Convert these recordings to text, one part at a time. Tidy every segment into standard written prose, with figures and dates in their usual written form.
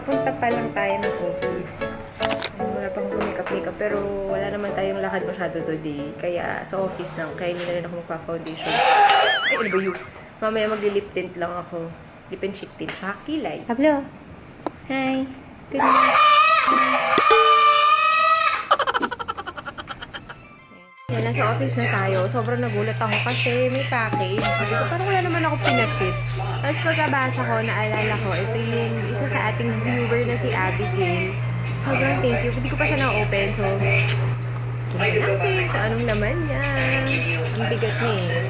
papunta pa lang tayo ng office. Wala pang makeup, pero wala naman tayong lakad masyado today. Kaya sa office lang, kaya hindi na rin ako magpa-foundation. Ay, ano ba yun? Mamaya magli-lip tint lang ako. Lip and cheek tint, tsaka kilay. Pablo! Hi! Good morning! Yan, nasa office na tayo. Sobrang nagulat ako kasi may package. Sabi ko, parang wala naman ako pinaship. Tapos pagkabasa ko, naalala ko, ito yung isa sa ating viewer na si Abigail. Sobrang thank you. Hindi ko pa siya na-open. So, tingnan natin sa anong laman niya. Ang bigat niya eh.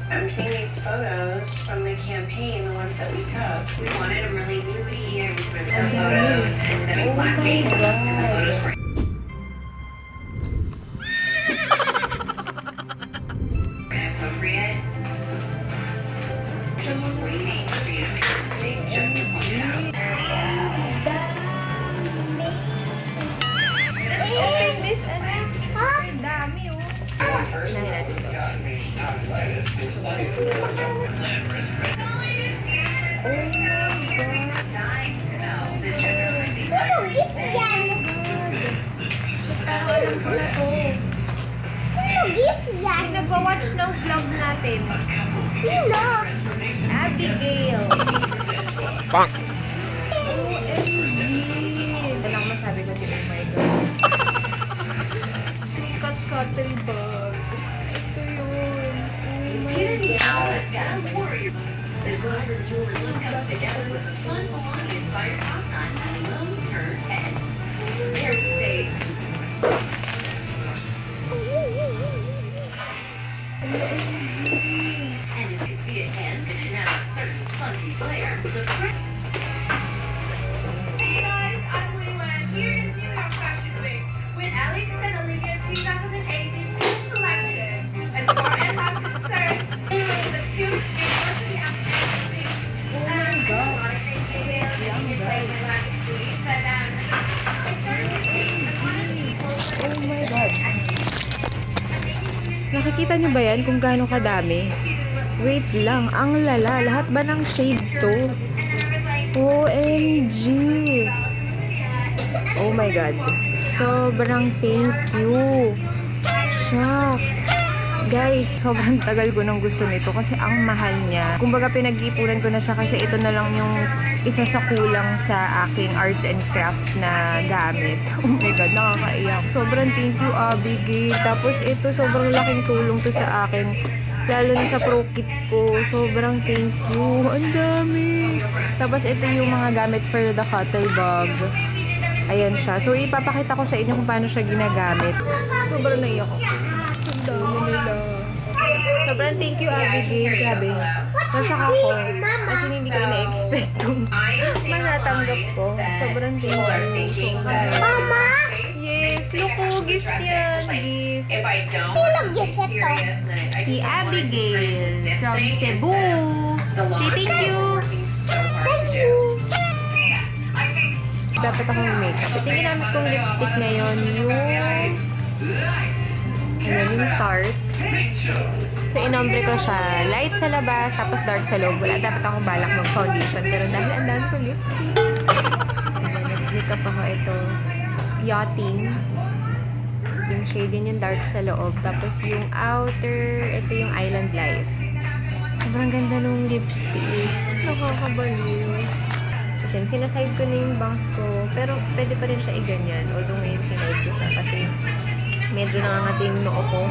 I'm seeing these photos from the campaign, the ones that we took. We wanted them really moody and really good photos, and then blackface, and the photos were inappropriate. Just waiting for you to make a mistake, just to point it out. Open this, ano? Ang dami, oh. Unahin natin ito. Oh my God. Nagwa-watch ng vlog natin. Sino? Abigail. Bang! OMG. Ito lang masabi ko din, oh my God. Cotton bag. Ito yun. The Gilbert Jewelry look comes together with a fun Milwaukee-inspired top knot and a low-turn head. There we say. And as you see it ends, it can have a certain clunky flair. Hey guys, I'm William. Here is New York Fashion Week with Alex and Olivia 2018 collection. As far as I'm concerned, here is the pure skin of the Oh my God. Oh my God. Nakikita nyo ba yan kung gaano kadami? Wait lang, ang lala. Lahat ba ng shade to? OMG! Oh my God. Sobrang thank you. Shucks. Guys, sobrang tagal ko nang gusto nito kasi ang mahal niya. Kumbaga pinag-iipunan ko na siya kasi ito na lang yung isa sa kulang sa aking arts and craft na gamit. Oh my God, nakakaiyak. Sobrang thank you, Abigail. Tapos ito, sobrang laking tulong to sa akin. Lalo na sa pro kit ko. Sobrang thank you. Ang dami. Tapos ito yung mga gamit for the cuddle bag. Ayan siya. So, ipapakita ko sa inyo kung paano siya ginagamit. Sobrang naiyak ako. Ang dami nila. Sobrang thank you, Abigail. Grabe. Nasyak ako. Kasi hindi ko ina-expect kung manatanggap ko. Sobrang thank you. Mama! Yes, look po. Gift yan. Gift. Sino gift ito? Si Abigail from Cebu. Say thank you. Thank you! Dapat akong makeup. Ito yung ginamit kong lipstick ngayon. Yung tart. So, inombre ko siya. Light sa labas, tapos dark sa loob. Wala dapat akong balak mag-foundation. Pero dahil ang dami kong lipstick. Nag-makeup ako ito. Yachting. Yung shade yun yung dark sa loob. Tapos yung outer, ito yung Island Life. Sobrang ganda nung lipstick. Nakakabaliw. Kasi sinaside ko na yung bangs ko. Pero pwede pa rin siya i-ganyan. Although ngayon sinide ko siya kasi medyo nangangati yung noo ko.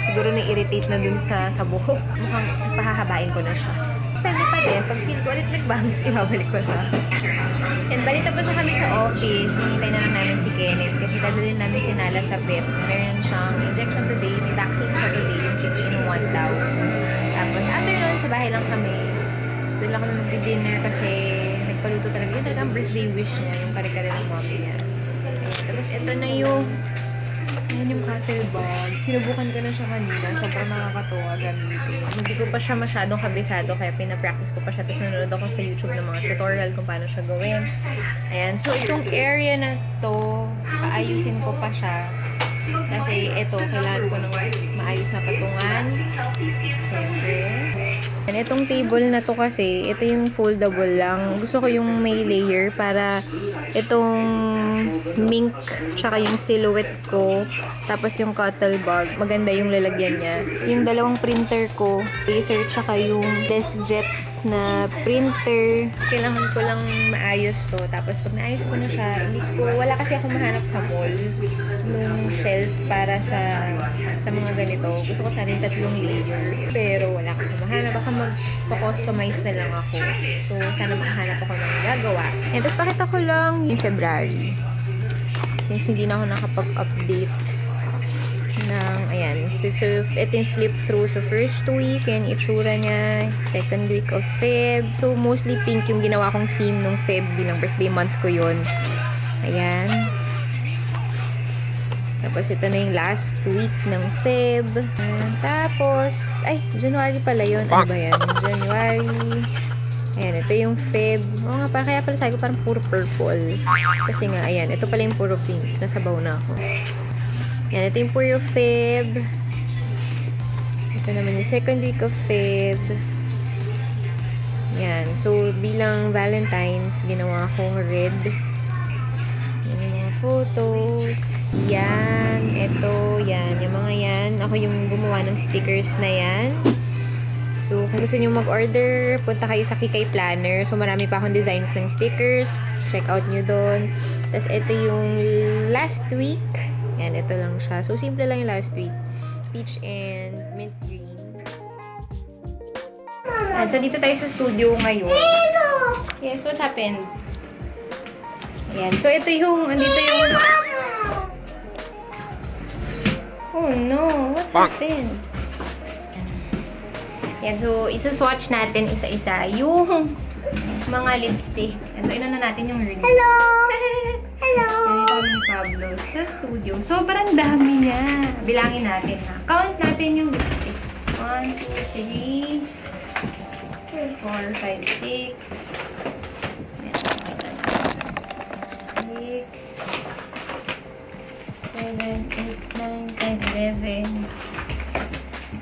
Siguro na-irritate na dun sa buhok. Mukhang pahahabain ko na siya. Pwede pa din. Pag feel ko ulit nag-bangs, ibabalik ko siya. And balita pa sa kami sa office. Hinintay na lang namin si Kenneth. Kasi dadalhin namin si Nala sa PEP. Meron siyang injection today. May vaccine siya today. Yung 6-in-1 daw. Tapos after nun, sa bahay lang kami. Doon lang kami mag-dinner kasi nagpaluto talaga. Yun talaga ang birthday wish niya. Yung kare-kare ng mommy niya. Tapos ito na yung cuddle bag. Sinubukan ko na siya kanina. Sobrang nakakatuwa gamitin. Hindi ko pa siya masyadong kabisado kaya pinapractice ko pa siya. Tapos nanonood ako sa YouTube ng mga tutorial kung paano siya gawin. Ayan. So, itong area na to, paayusin ko pa siya. Kasi ito, kailangan ko ng maayos na patungan. Siyempre. Itong table na to kasi, ito yung foldable lang. Gusto ko yung may layer para itong mink, tsaka yung silhouette ko, tapos yung cuttle bag, maganda yung lalagyan niya. Yung dalawang printer ko, laser, tsaka yung DeskJet na printer. Kailangan ko lang maayos to. Tapos pag naayos ko na siya, wala kasi ako mahanap sa mall yung shelf para sa mga ganito. Gusto ko sana yung 3 layer. Pero wala akong mahanap. Baka mag-customize na lang ako. So, sana makahanap ako ng gagawa. And tapos pakita ko lang yung February. Since hindi na ako nakapag-update ng, ayan. So, ito yung flip through. So, first week, yan, itsura niya. Second week of Feb. So, mostly pink yung ginawa kong theme nung Feb. Bilang birthday month ko yun. Ayan. Tapos, ito na yung last week ng Feb. Ayan. Tapos, ay, January pala yun. Ano ba yan? January. Ayan, ito yung Feb. Oo nga, kaya pala sabi ko parang puro purple. Kasi nga, ayan, ito pala yung puro pink. Nasabaw na ako. Yan, ito yung puro Feb. Ito naman yung second week of Feb. Yan. So, bilang Valentine's, ginawa akong red. Yan yung mga photos. Yan. Ito. Yan. Yung mga yan. Ako yung gumawa ng stickers na yan. So, kung gusto nyo mag-order, punta kayo sa Kikay Planner. So, marami pa akong designs ng stickers. Check out nyo doon. Tapos, ito yung last week. Yan, ito lang siya. So, simple lang yung last week. Peach and mint green. And so, dito tayo sa studio ngayon. Yes, what happened? Ayan. So, ito yung, andito yung... Oh, no. What happened? Yan. So, isa-swatch natin isa-isa yung mga lipstick. And so, inuna natin yung ring. Hello! Hello! Ganito kami ni Pablo sa studio. Sobrang dami niya. Bilangin natin, ha? Count natin yung lipstick. 1, 2, 3, 4, 5, 6. 6, 7, 8, 9, 10, 11,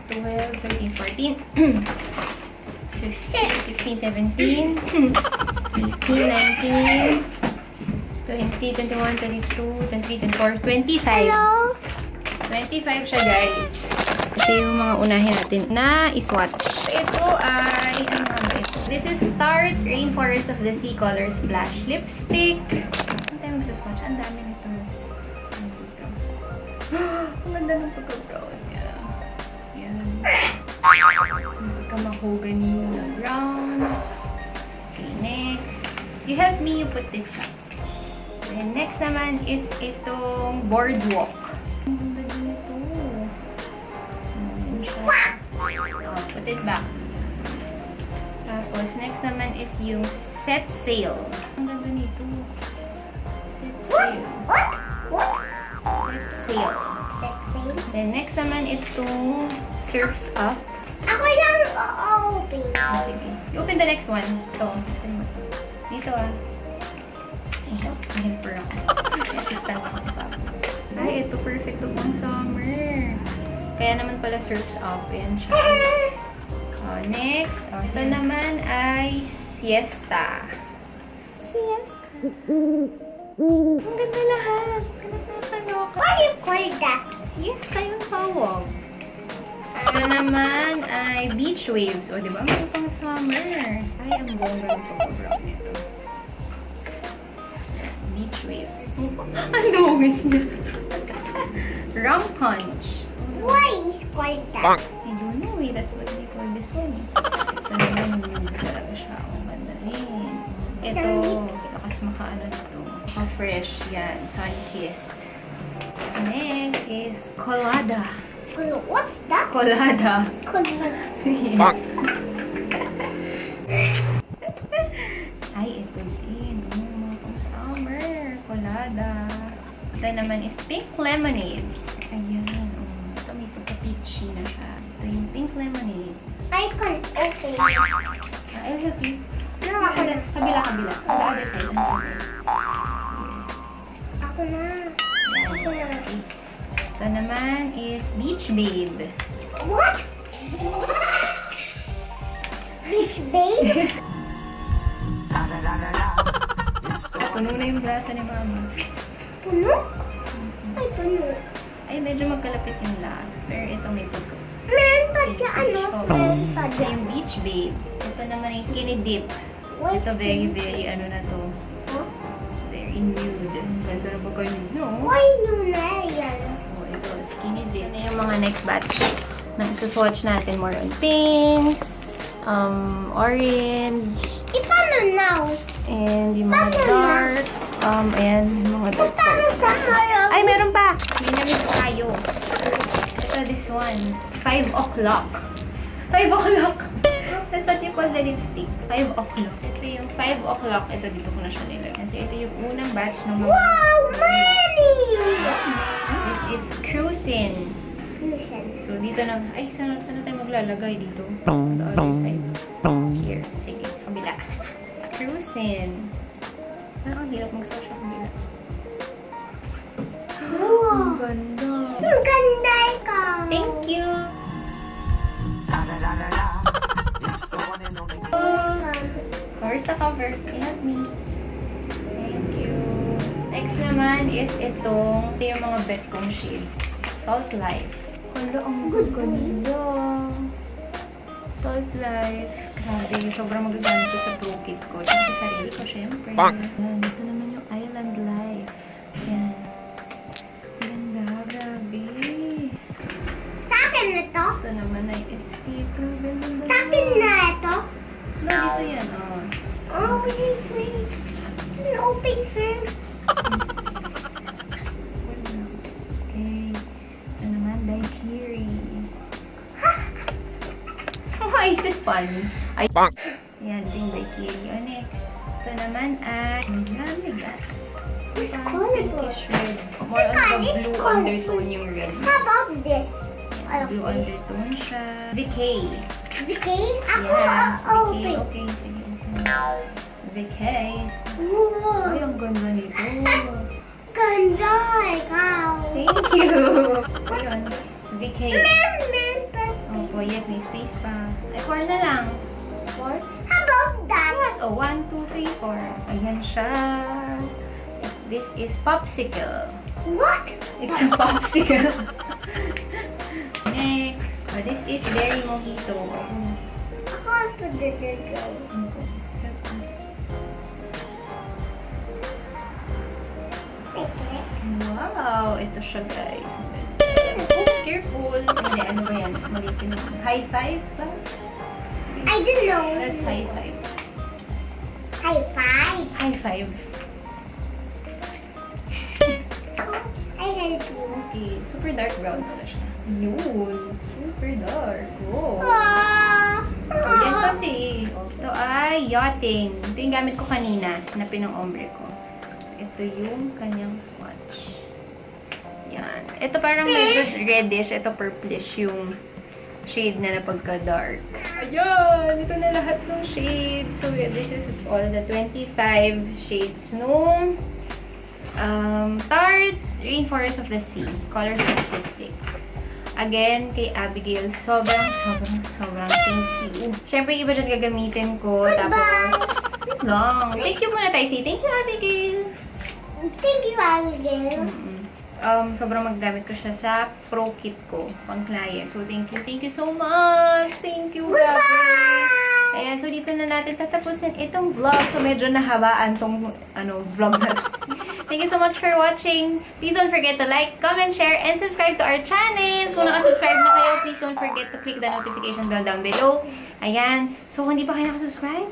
12, 13, 14, 15, 16, 17, 18, 19, 20, 21, 22, 23, 24, 25. Hello? 25 siya, guys. Ito yung mga unahin natin na iswatch. Ito ay, ano ba ito? This is Tarte Rainforest of the Sea Color Splash Lipstick. Ano tayo magsaswatch? Ang dami nito. Ang ganda ng pagka-brown niya. Yan. Pagka-mahogany na brown. Okay, next. You help me, you put this back. And next naman is itong Boardwalk. Ang ganda din ito. Oh, put it back. Tapos, next naman is yung Set Sail. Ang ganda nito. Set Sail. Set Sail. Then, next naman itong Surf's Up. Ako lang open. Okay. You open the next one. Ito. Dito, ah. Ito. Helper ako. Assistant ako sa Papa. Ay, ito. Perfect to pang summer. Kaya naman pala Surf's Up. Yan siya. Next. Ito naman ay Siesta. Siesta. Ang ganda lahat. Why you call that? Siesta yung tawag. Ito naman ay Beach Waves. O, diba? May pang summer. Ay, ang bongga ng pag-brown nito. Beach Waves. Ang dungis niya. Rum Punch. Why is called that? I don't know eh. That's what they call this one. Ito naman yung talaga siya. Ang ganda rin. Ito, lakas makaano dito. Maka-fresh yan. Sun-kissed. Next is Colada. What's that? Colada. Yes. Ay, ito din. Mga pang-summer. Colada. Ito naman is Pink Lemonade. Ayan. Ito may pagka-peachy na siya. Ito yung Pink Lemonade. I can open. I'll help you. No, ako na. Kabila. The other side. Ako na. Ako na. Ito naman is Beach Babe. What? Beach babe? Puno na yung braso ni Mama. Puno? Ay, puno. Ay, medyo magkalapit yung last. Pero ito may pagka. Meron pa siya, ano? Meron pa Ito siya. yung beach babe. Ito naman yung skinny dip. What's Ito very, ano na to. Huh? Very nude. Ganda na ba kayo nude, no? Why nuna yan? Oh, ito, skinny dip. Ito na yung mga next batch. Nagsuswatch natin more on pinks, orange, Ipano now? and yung mga dark. Ayan, yung mga dark. Paano sa harap? Ay, meron pa! May na-miss tayo. Ito, this one. 5 o'clock. 5 o'clock! That's what you call the lipstick. 5 o'clock. Ito yung 5 o'clock. Ito, dito ko na siya nilagyan. So, ito yung unang batch ng mga... Wow, many! This is cruising. Listen. So, dito na... Ay, saan tayo maglalagay dito? The other side. Here. Sige, kabila. Cruising. Ang hirap mag-swatch sa kabila. Wow. Ang ganda. Ang ganda ikaw. Thank you! Where's the cover? Help me. Thank you. Next naman is itong yung mga bet kong shades. Salt Life. Hala, ang ganda. Salt Life. Grabe, sobrang magagamit ko sa pro kit ko. At sa sarili ko, syempre. Yan, ito naman yung Island Life. Yan. Ganda, grabe. Sa akin na to? Ito naman ay SP. Grabe, ganda. Sa akin na ito? No, dito yan, oh. Oh, wait. Open first. Okay. Ito naman, Daiquiri. Why is it fun? Ay, yan, din Daiquiri. O, next. Ito naman ay, marami guys. It's colorful. Pinkish red. More on the blue undertone yung red. How about this? Blue undertone siya. Decay. Decay? Ako Yeah, open. Decay. Okay, sige. Decay. Wow. Ay, ang ganda nito. Ganda ikaw. Thank you. Ayun. Decay. Meron pa. Opo, yes, may space pa. Ay, 4 na lang. 4? How about that? Oh, 1, 2, 3, 4. Ayan siya. This is popsicle. What? It's a popsicle. Next. Oh, this is berry mojito. I can't put it in there. Wow! Ito siya, guys. Oops, careful. Hindi, ano ba yan? Mali ko naman. High five ba? I didn't know. That's high five. High five. High five. I help you. Okay. Super dark brown pala siya. Yun. Super dark. Oh. Oh, yan kasi. Ito ay yachting. Ito yung gamit ko kanina na pinang-ombre ko. Ito yung kanyang swatch. Yan. Ito parang medyo reddish. Ito purplish yung shade na pagka-dark. Ayan! Ito na lahat ng shades. So, this is all the 25 shades nung Tarte Rainforest of the Sea Color Swatch Lipstick. Again, kay Abigail, sobrang thank you. Siyempre, iba dyan gagamitin ko. Tapos, yun lang. Thank you muna tayo. Say thank you, Abigail. Thank you, Abigail. Sobrang magdamit ko siya sa pro kit ko, pang client. So, thank you so much. Thank you, Abigail. Ayan, so dito na natin tatapusin itong vlog. So, medyo nahabaan tong, vlog na to. Thank you so much for watching. Please don't forget to like, comment, share, and subscribe to our channel. Kung nakasubscribe na kayo, please don't forget to click the notification bell down below. Ayan. So, kung hindi pa kayo nakasubscribe,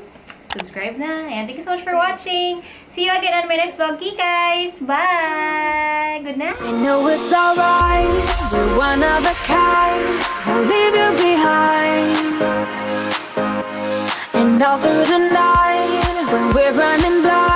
subscribe na. Ayan, thank you so much for watching. See you again on my next vlog. Okay, guys. Bye! Good night! I know it's alright, we're one of a kind, we'll leave you behind. And all through the night, when we're running blind,